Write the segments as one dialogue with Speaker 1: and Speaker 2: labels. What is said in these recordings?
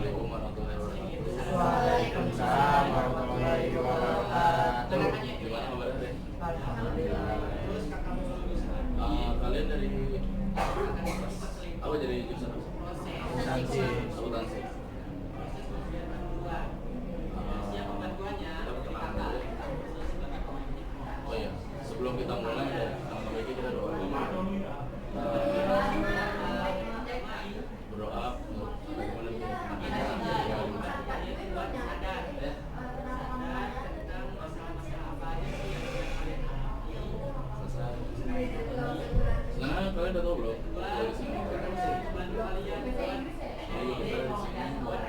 Speaker 1: Assalamualaikum warahmatullahi wabarakatuh.
Speaker 2: Waalaikumsalam warahmatullahi wabarakatuh.
Speaker 1: Gimana kabarnya deh?
Speaker 2: Alhamdulillah.
Speaker 1: Kalian dari apa jadi jurusan apa?
Speaker 2: Akuntansi.
Speaker 1: Akuntansi. Kita perkenalan dulu ya. Oh iya, sebelum kita mulai ya, nama baiknya kita doa dulu. Berdoa untuk bagaimana selesai. Sebenarnya kalian udah tahu belum? Dari sini. Jadi kita di sini buat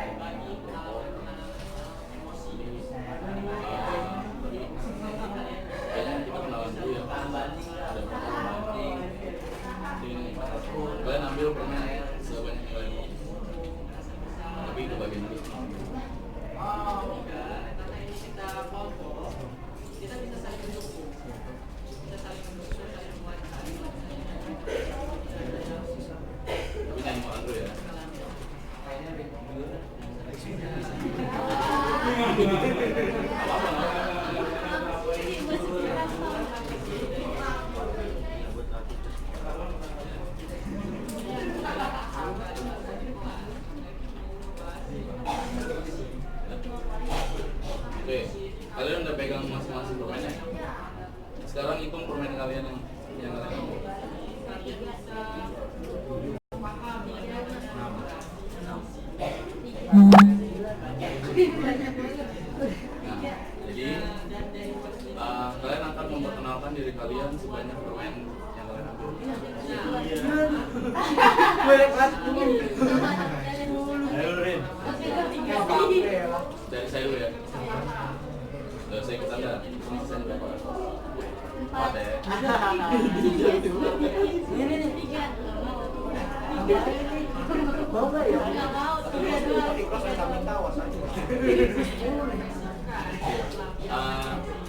Speaker 1: kayaknya kita kenalan dulu ya. Ada pertanyaan. Ini kalian ambil permen sebanyak yang kalian mau. Tapi itu bagian dulu. Tapi jangan makan dulu ya. Oke, kalian udah pegang masing-masing permennya. Sekarang hitung permen kalian yang kalian ambil. Nah, jadi kalian akan memperkenalkan diri kalian sebanyak permen yang kalian ambil. Dari saya dulu ya. Saya ikutan ya. Ini sisanya berapa? 4 ya.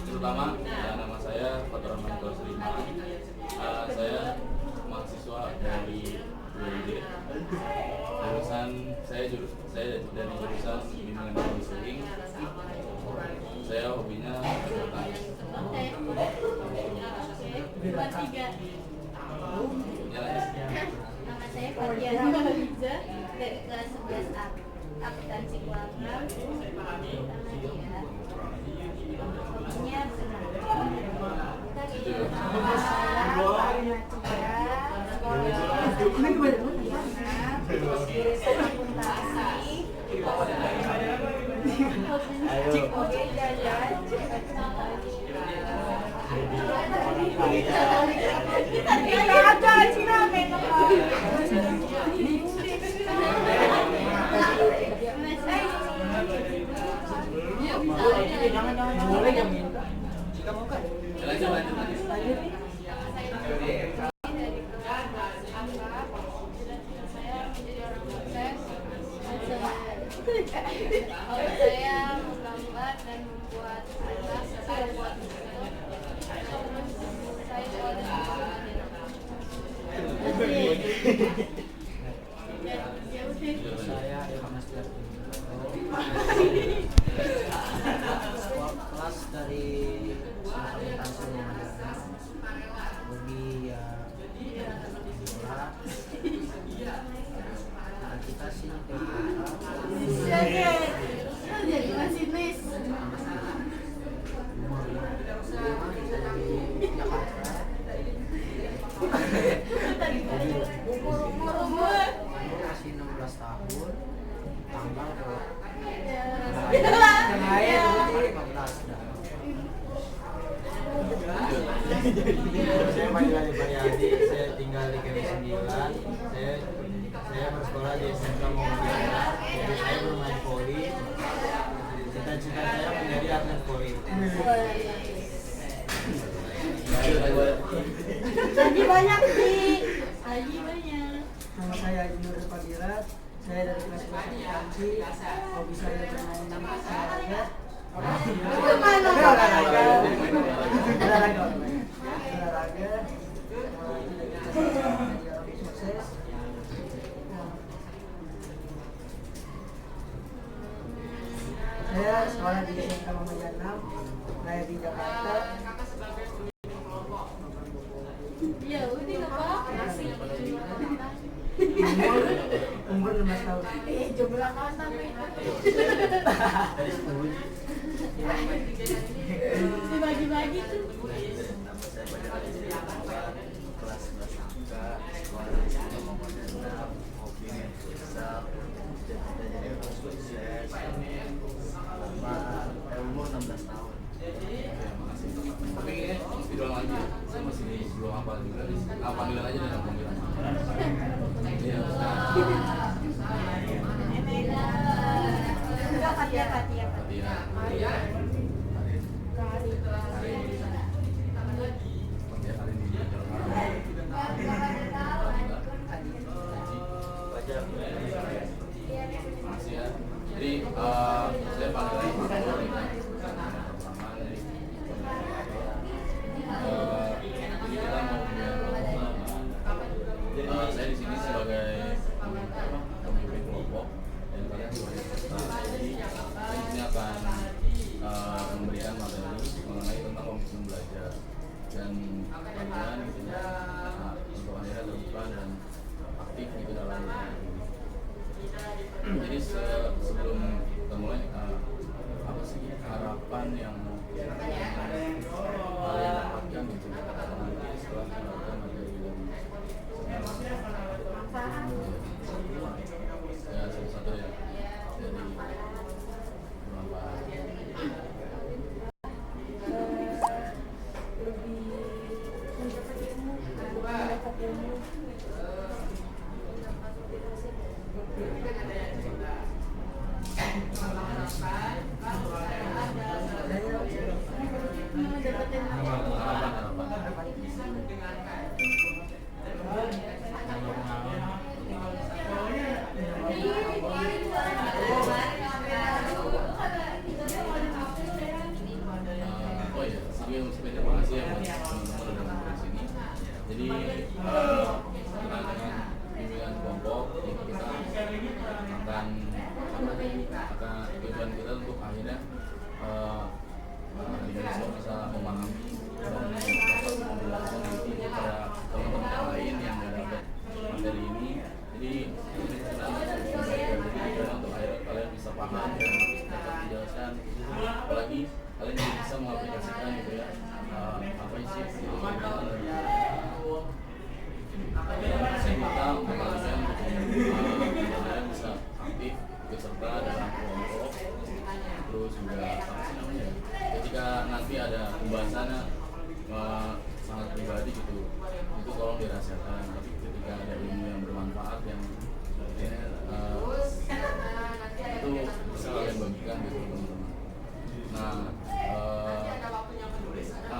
Speaker 1: Terutama nama saya Fatur Rahman Kusrima. Saya mahasiswa dari UNJ. Jurusan saya dari jurusan bimbingan konseling. Saya hobinya akuntansi.
Speaker 3: Nama saya Fatia Liza dari kelas 11A akuntansi keuangan. Namanya senang. Jurusan akuntansi. Oke, jajan. Saya menggambar dan membuat atlas, saya buat buku. Saya jual dan
Speaker 2: Saya Ilham kelas dari akuntansi hobi ya bola. Kita sih
Speaker 3: jadi masinis. Umur
Speaker 2: masih 16 tahun, tanggal
Speaker 3: ya.
Speaker 2: 15 saya Mailani Baryadi, saya tinggal di KW 9. Saya bersekolah di SMK Muhammadiyah. Jadi saya bermain voli. Cita-cita saya menjadi atlet voli.
Speaker 3: Haji banyak sih. Haji banyak.
Speaker 4: Nama saya Haji Nur Fadilat. Saya dari kelas 11 akuntansi. Hobi saya bermain olahraga. Olahraga. Sukses. Saya sekolah di SMK Muhammadiyah 6, lahir di Jakarta.
Speaker 3: Iya, udah nggak apa-apa. Masih.
Speaker 4: Umur 16 tahun.
Speaker 3: Jumlah kawan sampai
Speaker 2: Tadi 10.
Speaker 3: dibagi-bagi tuh.
Speaker 2: Nama saya Fajar Ali Setiawan, kelas 11 AMK, sekolah di SMK Muhammadiyah 6, hobi main futsal, cita-cita jadi orang sukses, umur 16 tahun.
Speaker 1: Ya, makasih. Tapi ini video lagi ya. Saya masih belum hafal juga. Panggilan aja dengan panggilan. Iya.
Speaker 3: Fatia.
Speaker 1: Iya.
Speaker 2: Fajar.
Speaker 1: Makasih ya. Jadi saya panggil lagi Pak Pur nih. Pertama dari jadi kita mau biar saya di sini sebagai pemimpin kelompok dan kalian sebagai peserta. Jadi saya di sini akan memberikan materi mengenai tentang komitmen belajar dan bagaimana gitu ya untuk akhirnya terbuka dan aktif gitu dalam ini. Jadi sebelum kita mulai apa sih harapan yang kalian dapatkan gitu nanti setelah melakukan materi dan ya satu-satu ya dari bermanfaat. Oh iya, sebelum terima kasih ya buat teman-teman udah nonton di sini. Jadi dengan bimbingan kelompok ini kita akan tujuan kita untuk akhirnya bisa memahami dan dapat menjelaskan diri kepada teman-teman yang lain yang nggak dapat materi ini. Jadi ini kita untuk akhirnya kalian bisa paham dan dapat menjelaskan, apalagi kalian juga bisa mengaplikasikan gitu ya apa sih itu saya minta kalian kalian bisa aktif ikut serta dalam kelompok, terus juga apa sih namanya ketika nanti ada pembahasannya sangat pribadi gitu itu tolong dirahasiakan, tapi ketika ada ilmu yang bermanfaat yang itu bisa kalian bagikan gitu teman-teman. Nah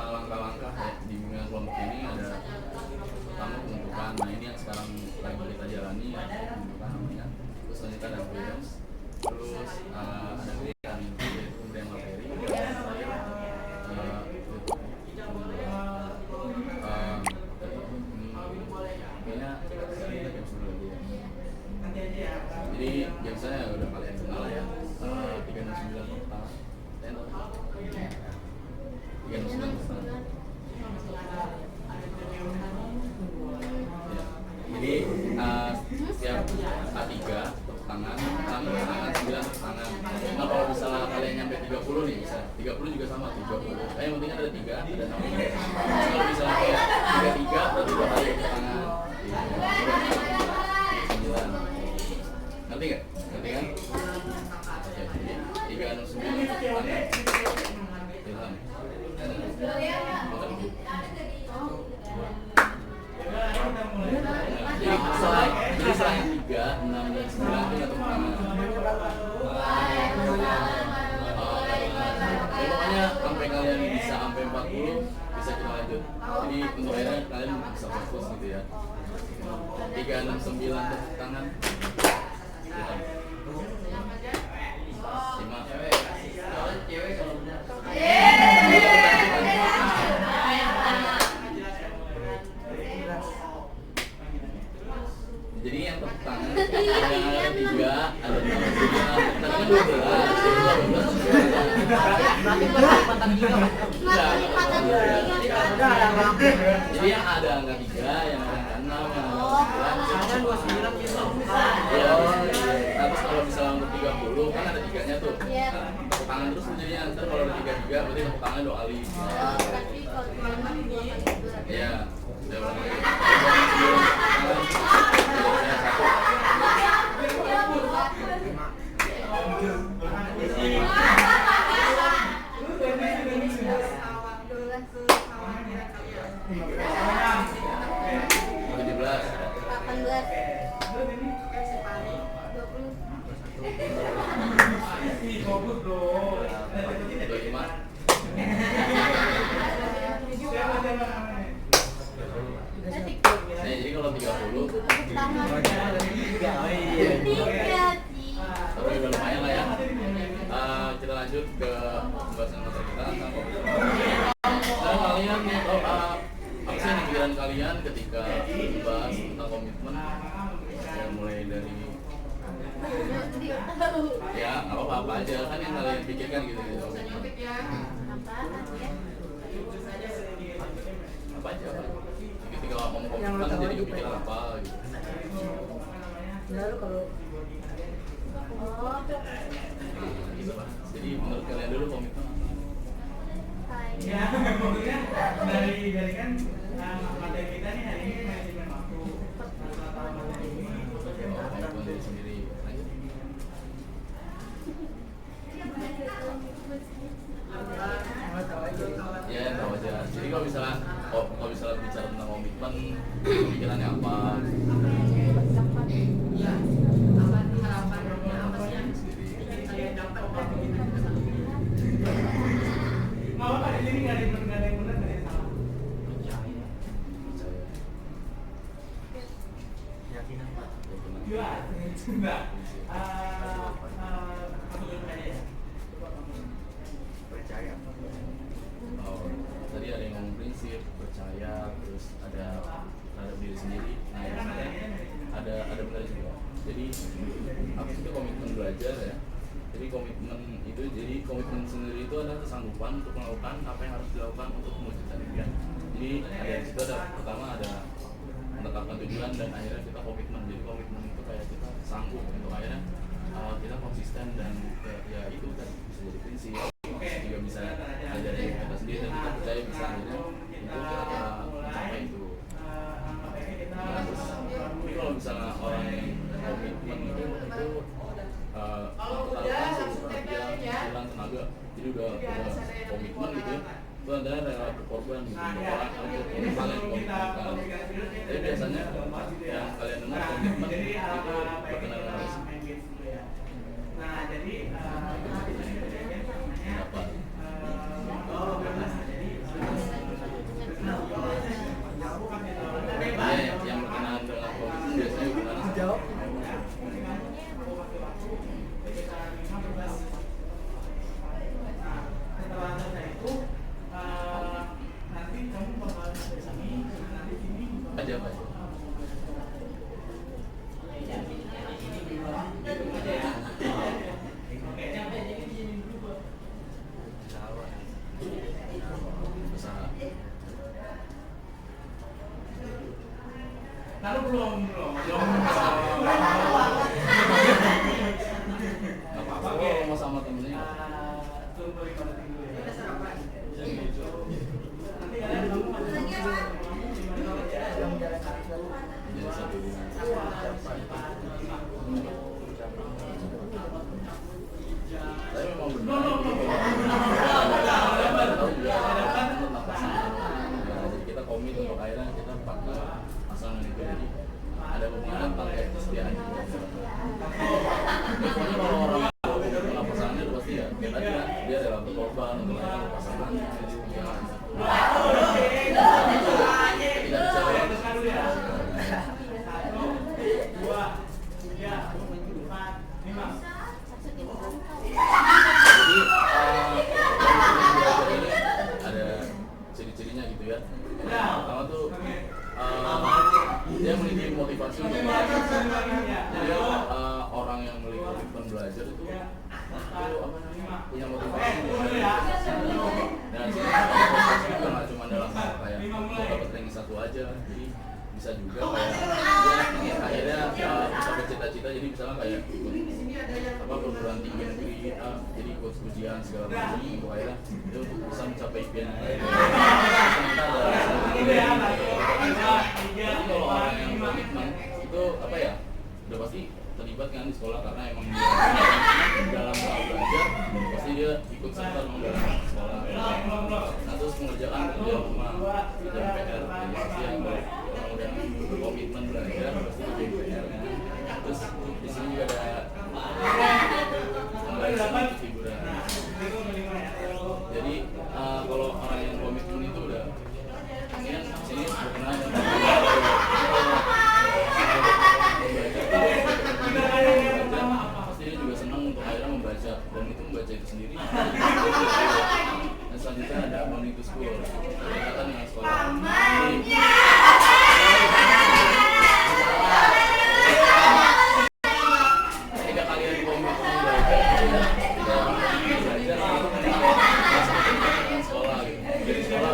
Speaker 1: langkah-langkah di bimbingan kelompok ini ada pertama pembentukan, nah ini yang sekarang lagi kita jalani ya, pembentukan namanya, terus selanjutnya ada guidance, terus ada pemberian yaitu pemberian materi, jadi biasanya udah kalian kenal ya 369 pertama 369 pertama. Jadi setiap A3 tepuk tangan, tangan 9 tangan. Nah kalau misalnya kalian nyampe 30 nih bisa 30 juga sama 30. Yang penting ada 3 ada nama. Kalau misalnya kayak 33 berarti 2 kali tepuk tangan. 9. Ngerti nggak? Ngerti kan? Ya, 369 tepuk tangan. Ilham. Jadi selain 3, 6, dan 9 itu nggak tepuk tangan. Ya, pokoknya sampai kalian bisa sampai 40 bisa kita lanjut. Jadi untuk akhirnya kalian bisa fokus gitu ya. 3, 6, 9 tepuk tangan. 5. Jadi yang tepuk tangan ada 3, ada 6, 9, tadi kan 12, Enggak,
Speaker 3: Angka 3.
Speaker 1: jadi yang ada angka 3, yang ada angka 6, yang ada angka 9.
Speaker 4: Misalnya 29 gitu.
Speaker 1: Iya. Terus kalau misalnya untuk 30 kan ada 3-nya tuh.
Speaker 3: Iya.
Speaker 1: Nah, tepuk tangan terus jadinya. Ntar kalau ada 33 berarti tepuk tangan 2 kali.
Speaker 3: Berarti kalau cuma 6 2 kali berat.
Speaker 1: Iya. Udah ulang lagi. Tangan. Jadinya 1. Nah, jadi kalau 30 tapi udah lumayan lah ya. Kita lanjut ke pembahasan materi kita tentang komitmen. Nah, kalian apa sih yang pikiran kalian ketika membahas tentang komitmen? Ya, mulai dari ya apa aja kan yang kalian pikirkan gitu apa aja ketika ngomong komitmen jadi kepikiran apa gitu.
Speaker 4: Lalu kalau
Speaker 1: Gitu lah. Jadi menurut kalian dulu komitmen
Speaker 5: Ya, kemudian dari kan materi kita nih hari ini manajemen waktu. Setelah materi ini,
Speaker 1: komitmen diri sendiri lanjut. Ya tahu aja. Jadi kalau misalnya bicara tentang komitmen, pikirannya apa?
Speaker 5: nggak apa-apa di sini nggak ada yang benar nggak ada yang salah.
Speaker 2: Keyakinan Pak.
Speaker 5: Iya, enggak. Aku dulu aja ya.
Speaker 2: Percaya.
Speaker 1: Oh, tadi ada yang ngomong prinsip, percaya, terus ada terhadap diri sendiri. Nah, yang sebenarnya ada benar juga. Jadi apa sih itu komitmen belajar ya? Jadi komitmen sendiri itu adalah kesanggupan untuk melakukan apa yang harus dilakukan untuk mewujudkan impian. Jadi ada di situ pertama ada menetapkan tujuan dan akhirnya kita komitmen. Jadi komitmen itu kayak kita sanggup untuk akhirnya kita konsisten dan ya itu kan bisa jadi prinsip, juga bisa dari kita sendiri dan kita percaya bisa akhirnya itu kita mencapai itu. Nah, terus tapi kalau misalnya orang yang komitmen itu pertaruhkan seluruh perhatian, pikiran, tenaga, jadi udah komitmen gitu ya, itu ada rela berkorban gitu untuk orang untuk hal yang dikomitmenkan. Tapi biasanya yang kalian dengar komitmen itu berkenaan dengan apa sih?
Speaker 5: Nah, jadi
Speaker 1: Apa? Yang berkenaan dengan komitmen biasanya gimana sih?
Speaker 4: jawab
Speaker 5: setelah selesai itu nanti kamu bakal dari sini nanti sini
Speaker 1: Aja apa? Usaha.
Speaker 5: lalu belum
Speaker 1: Gak apa-apa kalau mau sama temennya.
Speaker 5: tunggu 5 detik dulu ya. Nanti kalian kamu
Speaker 4: yang menjalankan selalu
Speaker 1: Jadi satu tapi memang benar tahu juga tentang pasangan. Ya, jadi kita komit untuk akhirnya kita pakai pasangan itu, jadi ada hubungan tentang kesetiaan juga. Pokoknya kalau orang tentang pasangannya itu pasti ya kayak tadi ya, dia rela berkorban untuk akhirnya pasangan. Ya, tidak bisa jadi ada ciri-cirinya gitu ya. Pertama tuh dia memiliki motivasi untuk belajar. Jadi orang yang memiliki komitmen belajar itu apa namanya punya motivasi dan motivasi juga nggak cuma dalam hal kayak mau dapat ranking 1 aja, jadi bisa juga kayak ya akhirnya mencapai cita-cita. Jadi misalnya kayak ikut perguruan tinggi negeri jadi ikut ujian segala macam untuk akhirnya dia untuk bisa mencapai impian yang lain. Jadi kalau orang yang komitmen itu apa ya udah pasti terlibat kan di sekolah karena emang dia dalam hal belajar pasti dia ikut serta dalam sekolah. Nah terus pengerjaan rumah dan PR jadi pasti yang udah komitmen belajar pasti jadi PR kan. Terus di sini juga ada pembahasan hiburan. Jadi kalau orang yang komitmen itu udah sini berkenaan pasti dia juga senang untuk akhirnya membaca dan itu membaca itu sendiri. Dan selanjutnya ada Money to School berkaitan dengan sekolah. Ketika kalian komitmen belajar sekolah gitu. Dari sekolah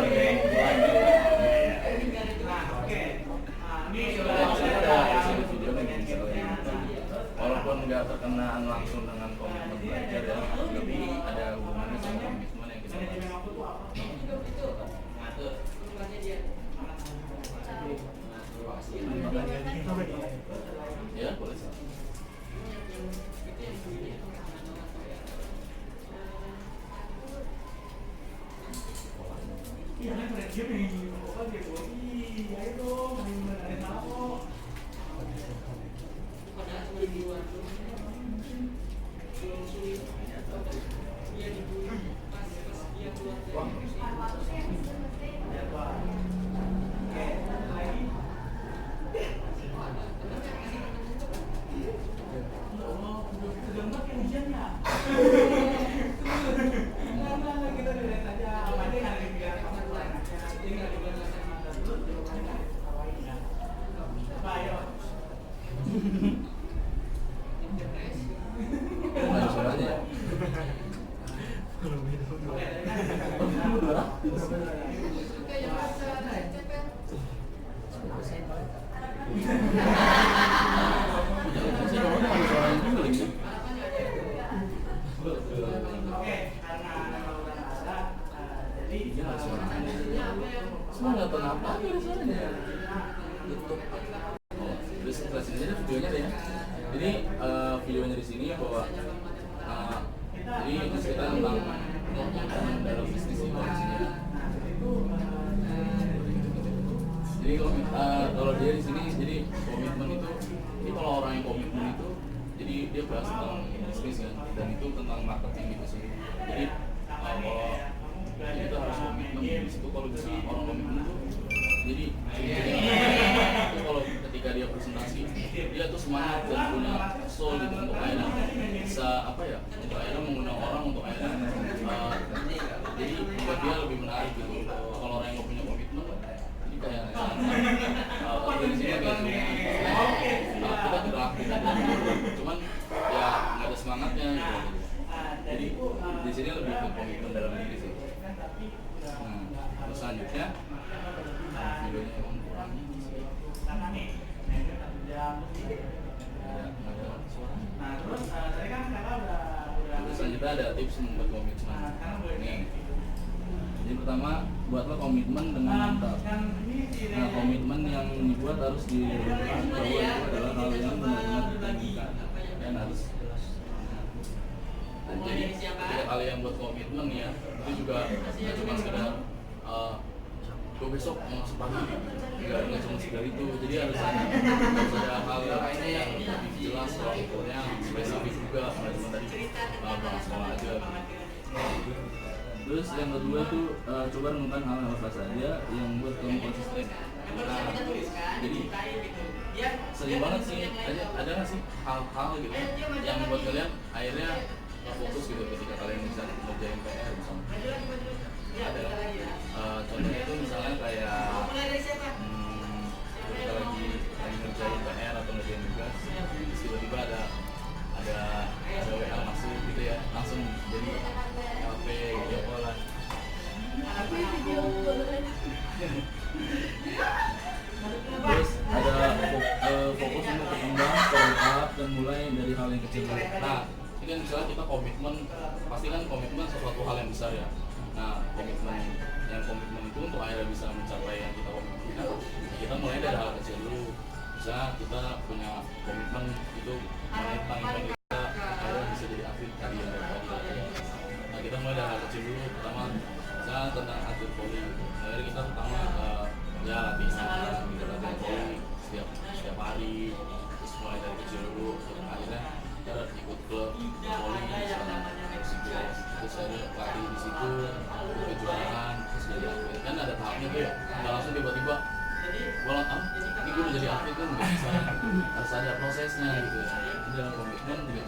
Speaker 1: walaupun nggak terkenaan langsung dengan komitmen belajar ya, tapi ada hubungannya sama komitmen yang kita ya boleh.
Speaker 5: Iya, kan dia pengen apa dia buat ayo dong, main ada tahu.
Speaker 1: Videonya deh. Jadi videonya di sini bahwa jadi ini cerita tentang dalam bisnis ini kondisinya. Jadi kalau dia di sini jadi komitmen itu, ini kalau orang yang komitmen itu, jadi dia bahas tentang bisnis kan, dan itu tentang marketing itu sih. Jadi kalau kita harus komitmen di situ, kalau bisa orang komitmen itu, jadi itu kalau ketika dia presentasi dia tuh semangat dan punya soul gitu untuk akhirnya bisa apa ya, untuk akhirnya mengundang orang untuk akhirnya jadi buat dia lebih menarik gitu. Kalau orang yang nggak punya komitmen jadi kayak dari sini kayak kita gerak kita cuman ya nggak ada semangatnya gitu. Jadi di sini lebih ke komitmen dalam diri sih. Terus selanjutnya videonya emang kurang
Speaker 5: Nah, terus tadi kan kakak udah
Speaker 1: selanjutnya ada tips membuat komitmen. Nih. Jadi pertama, buatlah komitmen dengan mental. Nah, komitmen yang dibuat harus dilakukan bahwa itu adalah hal yang benar-benar diinginkan dan harus. Jadi ketika kalian buat komitmen ya, itu juga nggak cuma sekedar gue besok mau sepagi, nggak cuma sekedar itu. Jadi harus ada hal yang lebih jelas, soalnya spesifik juga, nggak cuma tadi bahas sekolah aja. Terus yang kedua tuh coba renungkan hal-hal apa saja yang membuat kamu konsisten. Jadi sering banget sih, ada nggak sih hal-hal gitu yang membuat kalian akhirnya fokus gitu ketika kalian bisa ngerjain PR misalnya. Ada contohnya itu misalnya kayak kita lagi ngerjain PR atau ngerjain tugas, terus tiba-tiba ada WA masuk gitu ya, Ini kan misalnya kita komitmen, pasti kan komitmen sesuatu hal yang besar ya. Nah, komitmen itu untuk akhirnya bisa mencapai yang kita komitmen, kita mulai dari hal kecil dulu. Misalnya kita punya komitmen itu tentang event kita akhirnya bisa jadi atlet tadi yang dari tadi. Nah, kita mulai dari hal kecil dulu. Pertama, misalnya tentang atlet voli. Akhirnya kita pertama ya latihan voli setiap hari, terus mulai dari kecil dulu. Akhirnya kita ikut klub voli terus ada latih di situ, kejuaraan, terus jadi atlet. Kan ada tahapnya tuh ya, nggak langsung tiba-tiba ini gue udah jadi atlet kan nggak bisa, harus ada prosesnya gitu ya. Ini dalam komitmen juga.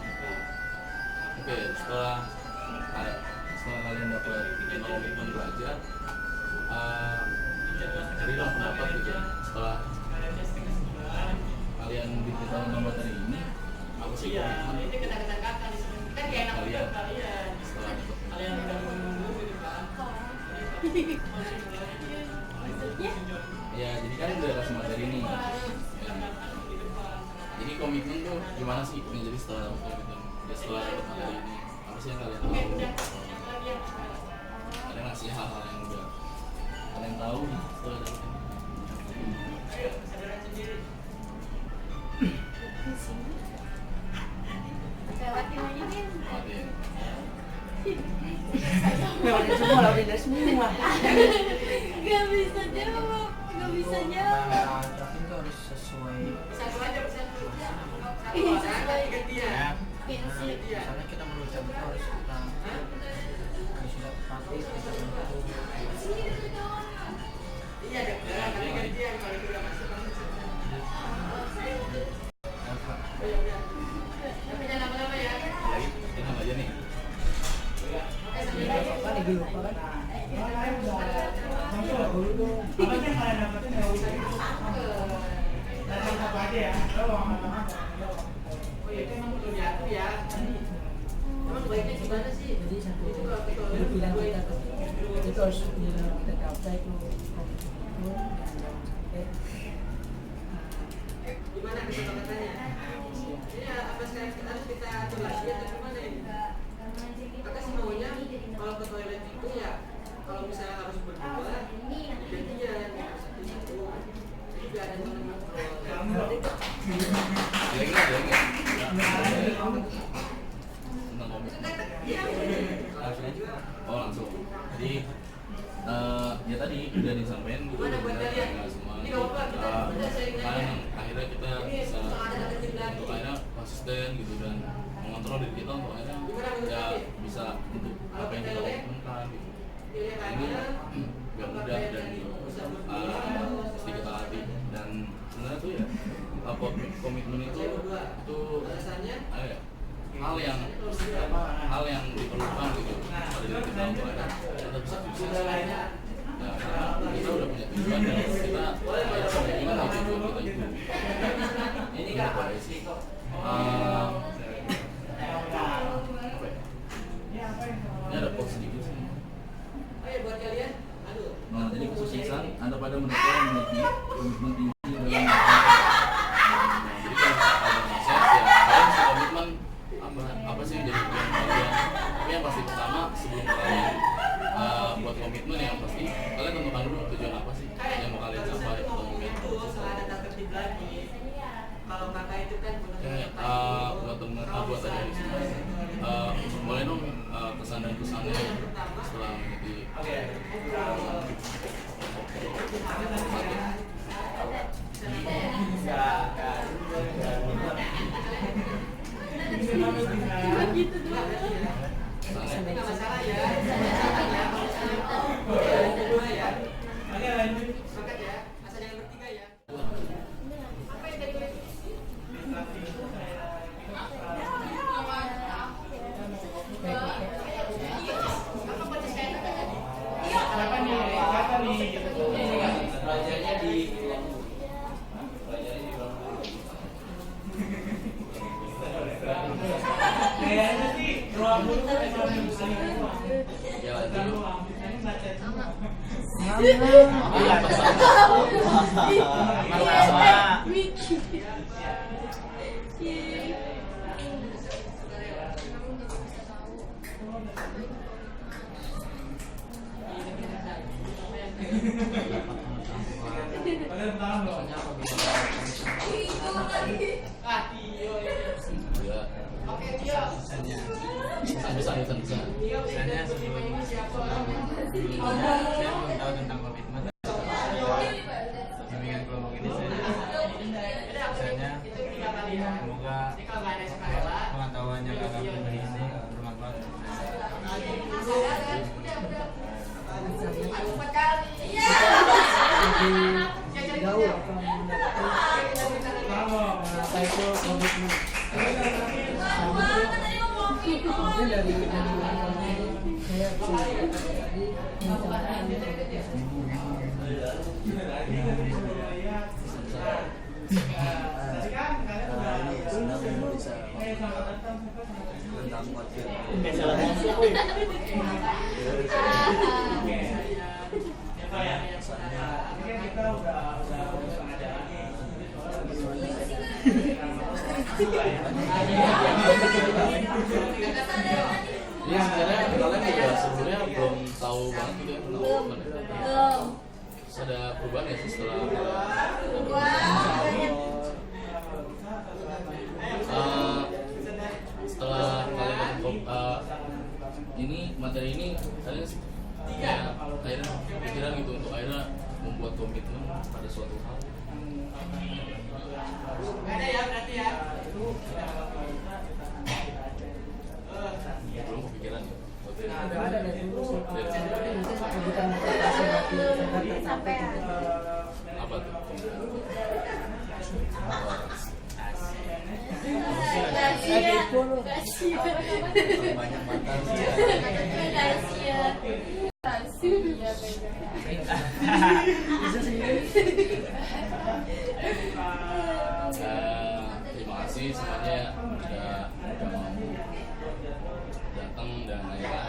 Speaker 1: Oke, setelah kalian dapat komitmen belajar, berilah pendapat gitu. Setelah kalian diberitahu nomor dari ini, apa sih komitmen kalian setelah itu? Ya, jadi kan udah kasih materi ini. Ya. Jadi komitmen tuh gimana sih? Jadi setelah komitmen, ya setelah dapat materi ini, apa sih yang kalian tahu? Ada nggak sih hal-hal yang udah kalian tahu setelah dapat ini?
Speaker 4: Lewatin semua, lewatin semua.
Speaker 3: Gak bisa jawab, gak bisa jawab.
Speaker 2: Tapi itu harus sesuai.
Speaker 3: Prinsip.
Speaker 2: Misalnya kita berucap itu harus kita sudah praktis kita untuk
Speaker 1: Tenang aja nih.
Speaker 4: Apa nih dulu, apa kan?
Speaker 5: Apa sih yang kalian dapetin dari itu? Datang apa aja ya? Lo ngomong-ngomong. Oh iya, itu emang belum diatur ya. Emang baiknya gimana sih?
Speaker 4: Jadi satu itu bilang kita tuh itu harus kita capai tuh komitmen sampai
Speaker 6: Gimana kesepakatannya? Ini apa sekarang kita harus kita atur lagi atau gimana ini? Kakak sih maunya kalau ke toilet itu ya kalau misalnya harus berdua gantian satu-satu. Jadi biar ada teman
Speaker 1: Tentang komitmen. Oh langsung. Jadi ya tadi udah disampaikan gitu udah semua. Kalian akhirnya kita bisa untuk akhirnya konsisten gitu dan mengontrol diri kita untuk akhirnya ya bisa untuk apa yang kita komitmenkan gitu. Ini gak mudah dan pasti kita latih dan sebenarnya tuh ya komitmen itu hal yang diperlukan gitu pada diri kita untuk ada kita bisa sukses. Ya, karena kita udah punya tujuan dan kita ingin tujuan kita itu. Ini kan apa sih? Ini ada quote sedikit sih.
Speaker 6: buat kalian. Aduh.
Speaker 1: Nah, jadi kesuksesan Anda pada mereka yang memiliki komitmen tinggi dalam jadi kalau sukses ya kalian bisa komitmen apa sih yang jadi tujuan kalian. Tapi yang pasti pertama sebelum kalian buat komitmen yang pasti kalian tentukan dulu tujuan apa sih yang mau kalian capai atau mungkin
Speaker 6: Itu setelah ada tertib lagi. Kalau kakak itu kan
Speaker 1: buat teman buat ada di sini boleh dong kesan dan kesannya setelah mengikuti
Speaker 3: Gitu doang.
Speaker 6: tapi nggak masalah ya.
Speaker 5: Oke, lanjut.
Speaker 6: Sepakat ya. Asal jangan bertiga ya.
Speaker 3: Apa yang tadi
Speaker 5: Siapa nih? Siapa nih?
Speaker 2: belajarnya di
Speaker 5: Kayaknya sih ruang guru emang paling kuat.
Speaker 1: ya lanjut
Speaker 5: Kalau ambilnya baca semua.
Speaker 1: pesan-pesan.
Speaker 2: Misalnya sebelumnya saya belum tahu tentang komitmen. Bimbingan kelompok ini misalnya semoga pengetahuannya kakak pribadi ini bermanfaat.
Speaker 4: Lebih jauh akan mendapatkan apa itu komitmen. Mungkin dari saya tadi mencantumkan
Speaker 1: Iya, sebenarnya kalian juga sebelumnya belum tahu banget gitu ya tentang komitmen.
Speaker 3: Belum.
Speaker 1: Terus ada perubahan ya sih setelah setelah kalian ini materi ini kalian kayak akhirnya pikiran gitu untuk akhirnya membuat komitmen pada suatu hal.
Speaker 6: Ada ya berarti ya.
Speaker 1: Belum kepikiran ya.
Speaker 4: Udah ada dari dulu sih. Tapi mungkin kebutuhan motivasi bagi agar tercapai
Speaker 1: Apa tuh?
Speaker 2: Banyak mantan
Speaker 1: Terima kasih semuanya udah mau datang dan akhirnya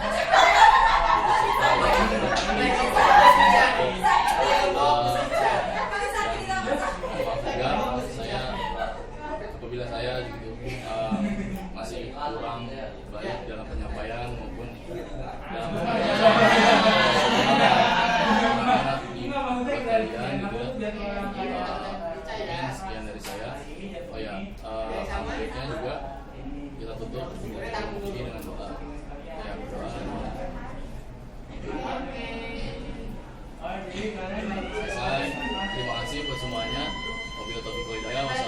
Speaker 1: saya apabila saya gitu masih kurang baik dalam penyampaian maupun dalam kalian gitu ya. Sekian dari saya. Oh ya, selanjutnya juga kita tutup ini dengan doa. Ya, berdoa. Selesai. Terima kasih buat semuanya. Wabillahi taufiq wal hidayah.